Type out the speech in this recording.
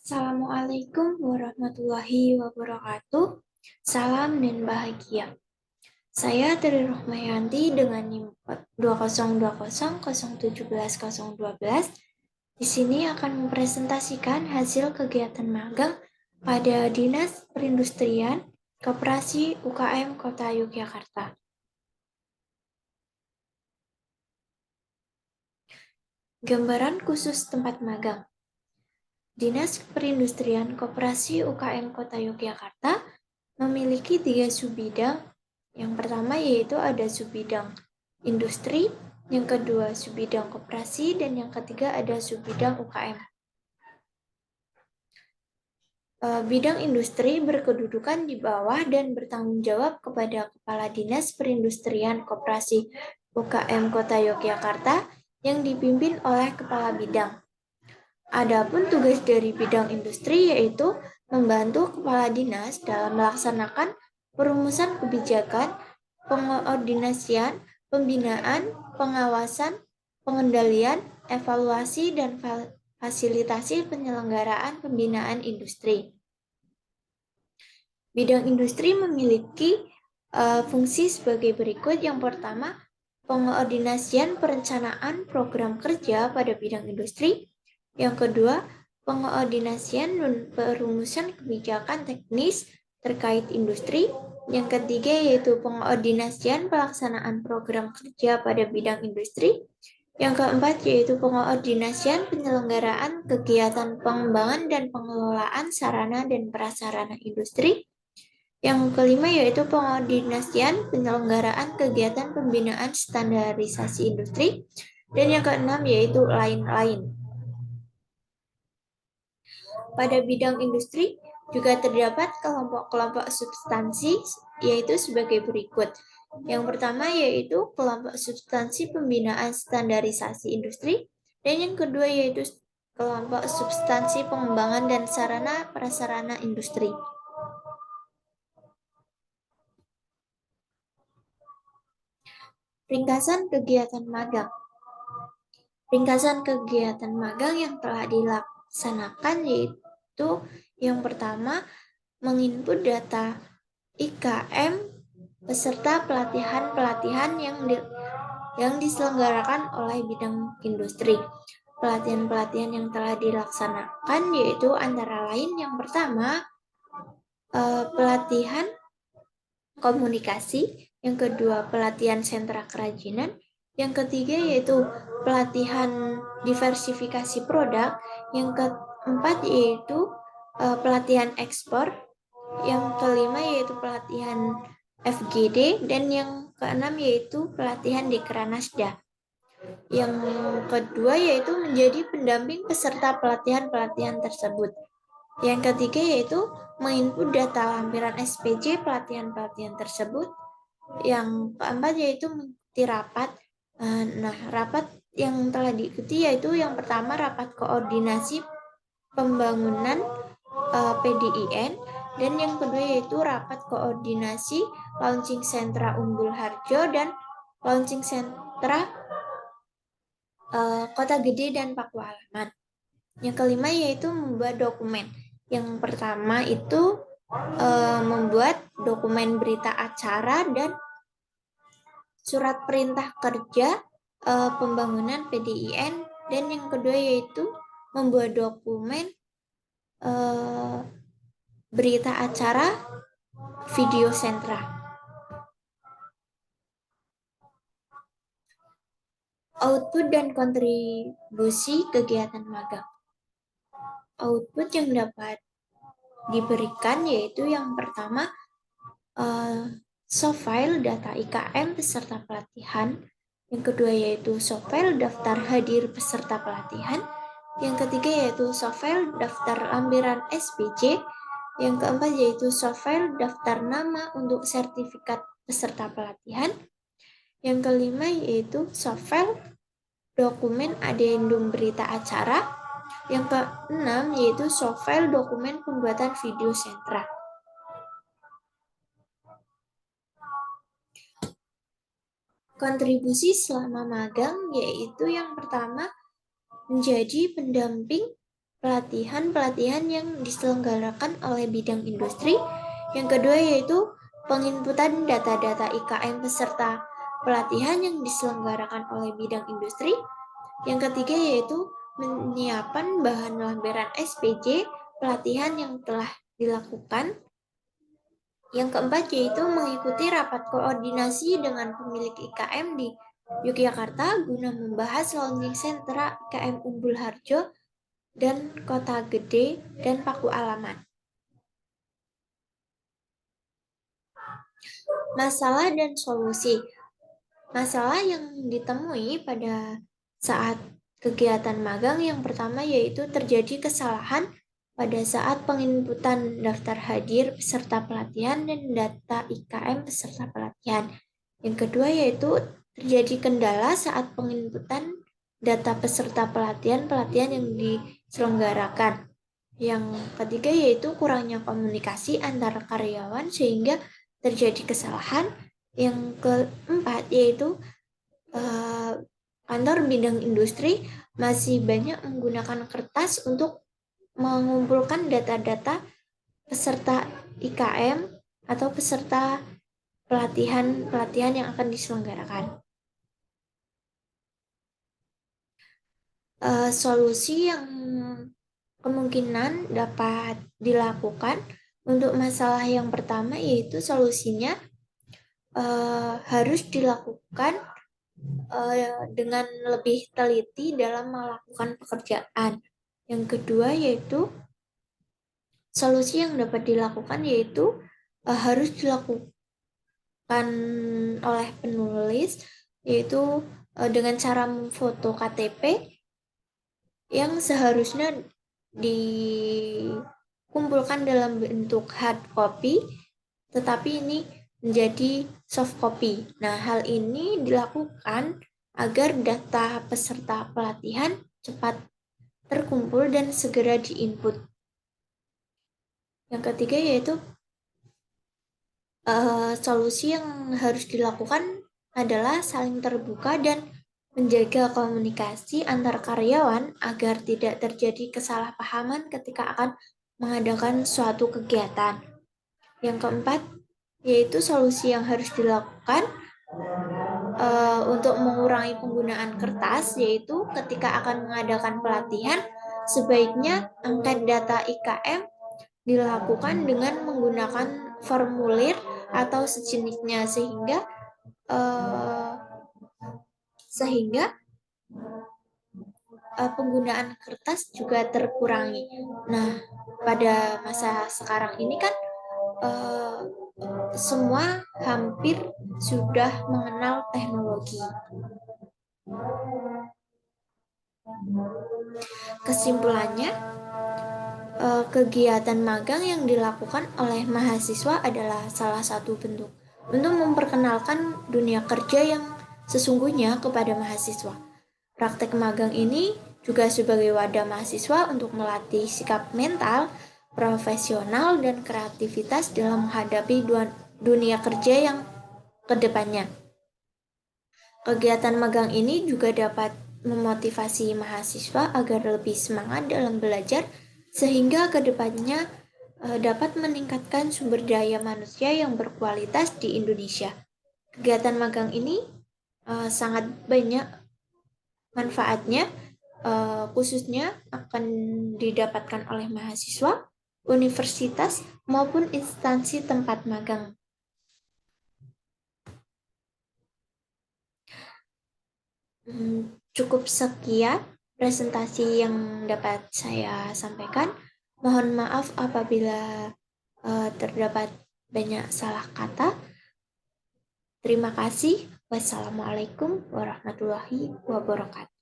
Assalamualaikum warahmatullahi wabarakatuh. Salam dan bahagia. Saya Tri Rohmayanti dengan NIM 2020071012. Di sini akan mempresentasikan hasil kegiatan magang pada Dinas Perindustrian Koperasi UKM Kota Yogyakarta. Gambaran khusus tempat magang. Dinas Perindustrian Koperasi UKM Kota Yogyakarta memiliki 3 subbidang. Yang pertama yaitu ada subbidang industri, yang kedua subbidang koperasi, dan yang ketiga ada subbidang UKM. Bidang industri berkedudukan di bawah dan bertanggung jawab kepada Kepala Dinas Perindustrian Koperasi UKM Kota Yogyakarta yang dipimpin oleh Kepala Bidang. Adapun tugas dari bidang industri yaitu membantu Kepala Dinas dalam melaksanakan perumusan kebijakan, pengoordinasian, pembinaan, pengawasan, pengendalian, evaluasi, dan fasilitasi penyelenggaraan pembinaan industri. Bidang industri memiliki fungsi sebagai berikut. Yang pertama, pengoordinasian perencanaan program kerja pada bidang industri. Yang kedua, pengoordinasian dan perumusan kebijakan teknis terkait industri. Yang ketiga yaitu pengoordinasian pelaksanaan program kerja pada bidang industri. Yang keempat yaitu pengoordinasian penyelenggaraan kegiatan pengembangan dan pengelolaan sarana dan prasarana industri. Yang kelima yaitu pengoordinasian penyelenggaraan kegiatan pembinaan standarisasi industri. Dan yang keenam yaitu lain-lain. Pada bidang industri juga terdapat kelompok-kelompok substansi yaitu sebagai berikut. Yang pertama yaitu kelompok substansi pembinaan standarisasi industri, dan yang kedua yaitu kelompok substansi pengembangan dan sarana prasarana industri. Ringkasan kegiatan magang. Ringkasan kegiatan magang yang telah dilaksanakan yaitu yang pertama, menginput data IKM beserta pelatihan-pelatihan yang diselenggarakan oleh bidang industri. Pelatihan-pelatihan yang telah dilaksanakan yaitu antara lain yang pertama, pelatihan komunikasi, yang kedua pelatihan sentra kerajinan, yang ketiga yaitu pelatihan diversifikasi produk, yang keempat yaitu pelatihan ekspor, yang kelima yaitu pelatihan FGD, dan yang keenam yaitu pelatihan Dekranasda. Yang kedua yaitu menjadi pendamping peserta pelatihan-pelatihan tersebut. Yang ketiga yaitu menginput data lampiran SPJ pelatihan-pelatihan tersebut. Yang keempat yaitu mengikuti rapat. Rapat yang telah diikuti yaitu yang pertama rapat koordinasi pembangunan PDIN, dan yang kedua yaitu rapat koordinasi launching sentra Unggul Harjo dan launching sentra Kota Gede dan Pakualaman. Yang kelima yaitu membuat dokumen. Yang pertama itu membuat dokumen berita acara dan surat perintah kerja pembangunan PDIN, dan yang kedua yaitu membuat dokumen berita acara video sentra. Output dan kontribusi kegiatan magang. Output yang dapat diberikan yaitu yang pertama soft file data IKM peserta pelatihan, yang kedua yaitu soft file daftar hadir peserta pelatihan, yang ketiga yaitu soft file daftar lampiran SPJ, yang keempat yaitu soft file daftar nama untuk sertifikat peserta pelatihan, yang kelima yaitu soft file dokumen adendum berita acara, yang keenam yaitu soft file dokumen pembuatan video sentra. Kontribusi selama magang yaitu yang pertama menjadi pendamping pelatihan-pelatihan yang diselenggarakan oleh bidang industri. Yang kedua yaitu penginputan data-data IKM peserta pelatihan yang diselenggarakan oleh bidang industri. Yang ketiga yaitu penyiapan bahan lampiran SPJ pelatihan yang telah dilakukan. Yang keempat yaitu mengikuti rapat koordinasi dengan pemilik IKM di Yogyakarta guna membahas launching sentra IKM Umbul Harjo dan Kota Gede dan Paku Alaman. Masalah dan solusi. Masalah yang ditemui pada saat kegiatan magang yang pertama yaitu terjadi kesalahan pada saat penginputan daftar hadir peserta pelatihan dan data IKM peserta pelatihan. Yang kedua yaitu terjadi kendala saat penginputan data peserta pelatihan yang diselenggarakan. Yang ketiga yaitu kurangnya komunikasi antara karyawan sehingga terjadi kesalahan. Yang keempat yaitu kantor bidang industri masih banyak menggunakan kertas untuk mengumpulkan data-data peserta IKM atau peserta pelatihan yang akan diselenggarakan. Solusi yang kemungkinan dapat dilakukan untuk masalah yang pertama yaitu solusinya harus dilakukan dengan lebih teliti dalam melakukan pekerjaan. Yang kedua yaitu solusi yang dapat dilakukan yaitu harus dilakukan oleh penulis yaitu dengan cara memfoto KTP yang seharusnya dikumpulkan dalam bentuk hard copy, tetapi ini menjadi soft copy. Nah, hal ini dilakukan agar data peserta pelatihan cepat terkumpul dan segera diinput. Yang ketiga yaitu solusi yang harus dilakukan adalah saling terbuka dan menjaga komunikasi antar karyawan agar tidak terjadi kesalahpahaman ketika akan mengadakan suatu kegiatan. Yang keempat, yaitu solusi yang harus dilakukan untuk mengurangi penggunaan kertas, yaitu ketika akan mengadakan pelatihan, sebaiknya angkat data IKM dilakukan dengan menggunakan formulir atau sejenisnya sehingga penggunaan kertas juga terkurangi. Nah, pada masa sekarang ini kan semua hampir sudah mengenal teknologi. Kesimpulannya, kegiatan magang yang dilakukan oleh mahasiswa adalah salah satu bentuk untuk memperkenalkan dunia kerja yang sesungguhnya kepada mahasiswa. Praktek magang ini juga sebagai wadah mahasiswa untuk melatih sikap mental, profesional, dan kreativitas dalam menghadapi dunia kerja yang kedepannya. Kegiatan magang ini juga dapat memotivasi mahasiswa agar lebih semangat dalam belajar sehingga kedepannya dapat meningkatkan sumber daya manusia yang berkualitas di Indonesia. Kegiatan magang ini sangat banyak manfaatnya, khususnya akan didapatkan oleh mahasiswa, universitas, maupun instansi tempat magang. Cukup sekian presentasi yang dapat saya sampaikan. Mohon maaf apabila terdapat banyak salah kata. Terima kasih. Wassalamualaikum warahmatullahi wabarakatuh.